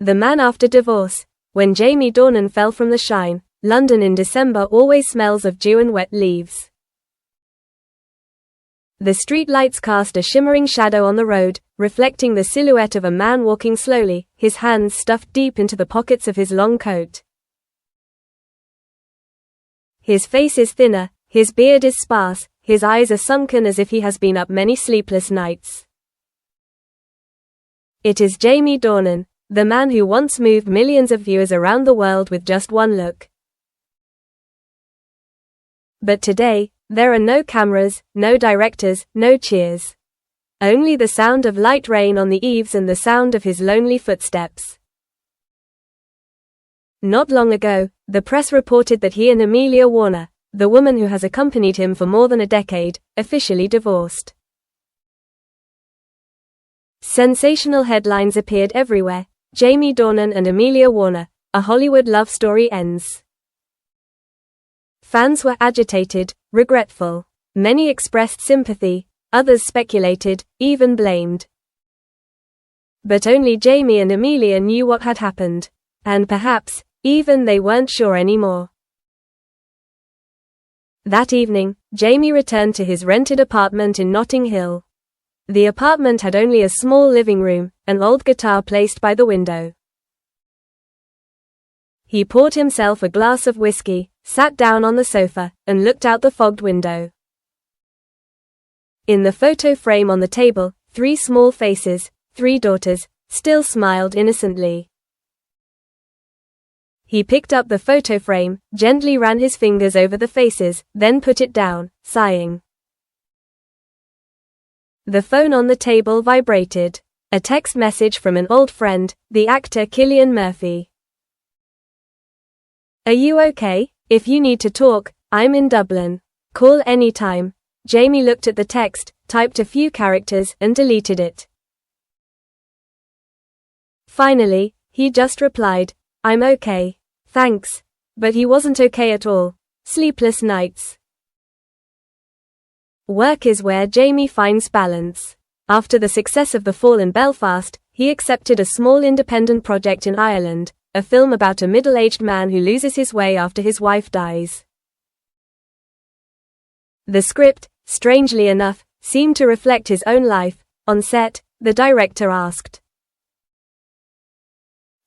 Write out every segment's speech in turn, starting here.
The Man After Divorce. When Jamie Dornan fell from the shine, London in December always smells of dew and wet leaves. The street lights cast a shimmering shadow on the road, reflecting the silhouette of a man walking slowly, his hands stuffed deep into the pockets of his long coat. His face is thinner, his beard is sparse, his eyes are sunken as if he has been up many sleepless nights. It is Jamie Dornan, the man who once moved millions of viewers around the world with just one look. But today, there are no cameras, no directors, no cheers. Only the sound of light rain on the eaves and the sound of his lonely footsteps. Not long ago, the press reported that he and Amelia Warner, the woman who has accompanied him for more than a decade, officially divorced. Sensational headlines appeared everywhere. Jamie Dornan and Amelia Warner, a Hollywood love story ends. Fans were agitated, regretful. Many expressed sympathy, others speculated, even blamed. But only Jamie and Amelia knew what had happened. And perhaps, even they weren't sure anymore. That evening, Jamie returned to his rented apartment in Notting Hill. The apartment had only a small living room, an old guitar placed by the window. He poured himself a glass of whiskey, sat down on the sofa, and looked out the fogged window. In the photo frame on the table, 3 small faces, 3 daughters, still smiled innocently. He picked up the photo frame, gently ran his fingers over the faces, then put it down, sighing. The phone on the table vibrated. A text message from an old friend, the actor Cillian Murphy. "Are you okay? If you need to talk, I'm in Dublin. Call anytime." Jamie looked at the text, typed a few characters, and deleted it. Finally, he just replied, "I'm okay. Thanks." But he wasn't okay at all. Sleepless nights. Work is where Jamie finds balance. After the success of The Fall in Belfast, he accepted a small independent project in Ireland, a film about a middle-aged man who loses his way after his wife dies. The script, strangely enough, seemed to reflect his own life. On set, the director asked,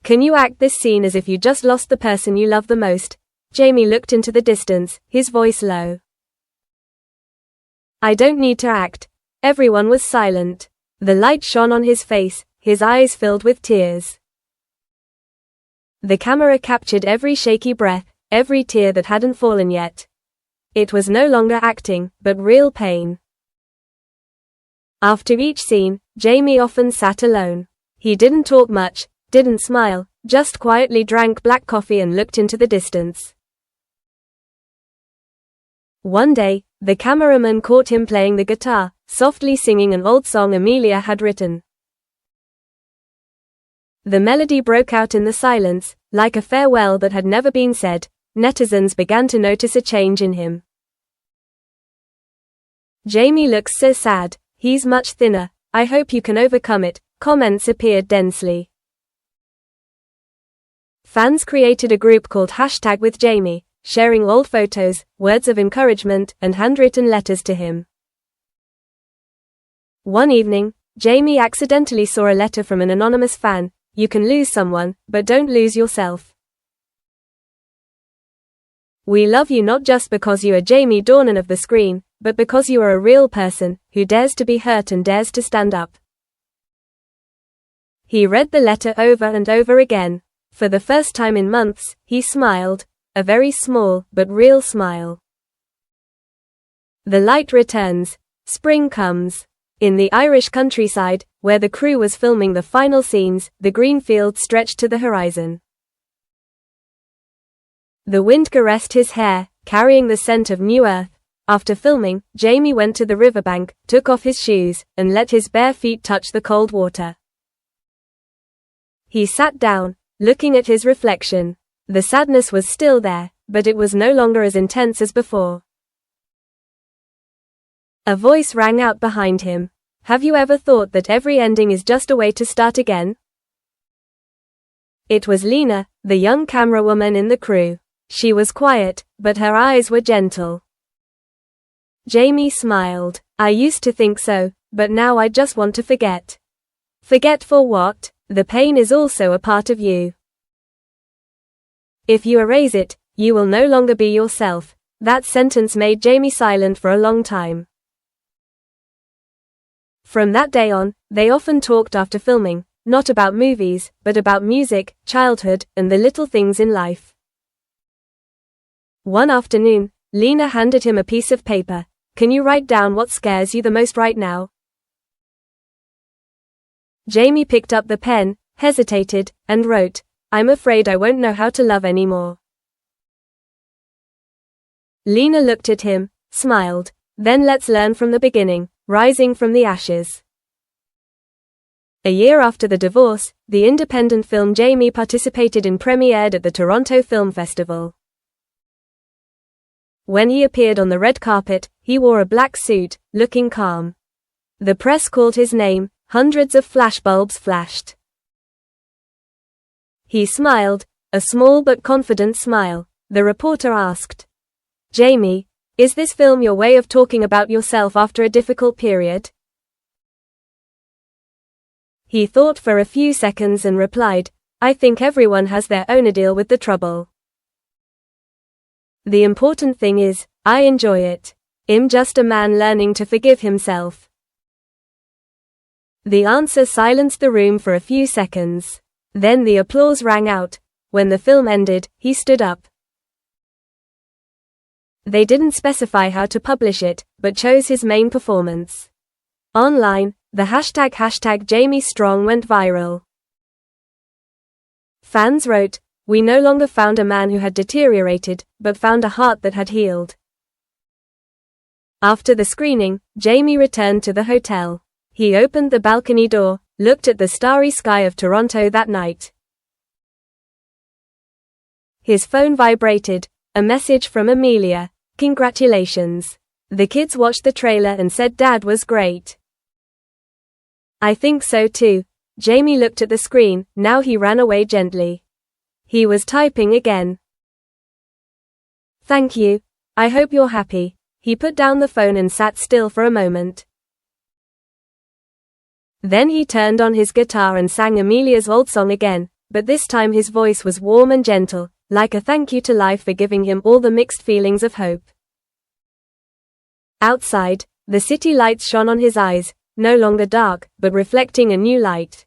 "Can you act this scene as if you just lost the person you love the most?" Jamie looked into the distance, his voice low. "I don't need to act." Everyone was silent. The light shone on his face, his eyes filled with tears. The camera captured every shaky breath, every tear that hadn't fallen yet. It was no longer acting, but real pain. After each scene, Jamie often sat alone. He didn't talk much, didn't smile, just quietly drank black coffee and looked into the distance. One day, the cameraman caught him playing the guitar, softly singing an old song Amelia had written. The melody broke out in the silence, like a farewell that had never been said. Netizens began to notice a change in him. "Jamie looks so sad, he's much thinner. I hope you can overcome it." Comments appeared densely. Fans created a group called #WithJamie, sharing old photos, words of encouragement, and handwritten letters to him. One evening, Jamie accidentally saw a letter from an anonymous fan. "You can lose someone, but don't lose yourself. We love you not just because you are Jamie Dornan of the screen, but because you are a real person, who dares to be hurt and dares to stand up." He read the letter over and over again. For the first time in months, he smiled. A very small, but real smile. The light returns. Spring comes. In the Irish countryside, where the crew was filming the final scenes, the green field stretched to the horizon. The wind caressed his hair, carrying the scent of new earth. After filming, Jamie went to the riverbank, took off his shoes, and let his bare feet touch the cold water. He sat down, looking at his reflection. The sadness was still there, but it was no longer as intense as before. A voice rang out behind him. "Have you ever thought that every ending is just a way to start again?" It was Lena, the young camerawoman in the crew. She was quiet, but her eyes were gentle. Jamie smiled. I used to think so, but now I just want to forget. Forget for what? The pain is also a part of you. If you erase it, you will no longer be yourself. That sentence made Jamie silent for a long time. From that day on, they often talked after filming, not about movies, but about music, childhood, and the little things in life. One afternoon, Lena handed him a piece of paper. Can you write down what scares you the most right now? Jamie picked up the pen, hesitated, and wrote, I'm afraid I won't know how to love anymore. Lena looked at him, smiled. Then let's learn from the beginning, rising from the ashes. A year after the divorce, the independent film Jamie participated in premiered at the Toronto Film Festival. When he appeared on the red carpet, he wore a black suit, looking calm. The press called his name, hundreds of flashbulbs flashed. He smiled, a small but confident smile. The reporter asked, Jamie, is this film your way of talking about yourself after a difficult period? He thought for a few seconds and replied, I think everyone has their own ordeal with the trouble. The important thing is, I enjoy it. I'm just a man learning to forgive himself. The answer silenced the room for a few seconds. Then the applause rang out. When the film ended, he stood up. They didn't specify how to publish it, but chose his main performance. Online, the hashtag Jamie Strong went viral. Fans wrote, we no longer found a man who had deteriorated, but found a heart that had healed. After the screening, Jamie returned to the hotel. He opened the balcony door, looked at the starry sky of Toronto that night. His phone vibrated, a message from Amelia. Congratulations. The kids watched the trailer and said Dad was great. I think so too. Jamie looked at the screen, now he ran away gently. He was typing again. Thank you. I hope you're happy. He put down the phone and sat still for a moment. Then he turned on his guitar and sang Amelia's old song again, but this time his voice was warm and gentle, like a thank you to life for giving him all the mixed feelings of hope. Outside, the city lights shone on his eyes, no longer dark, but reflecting a new light.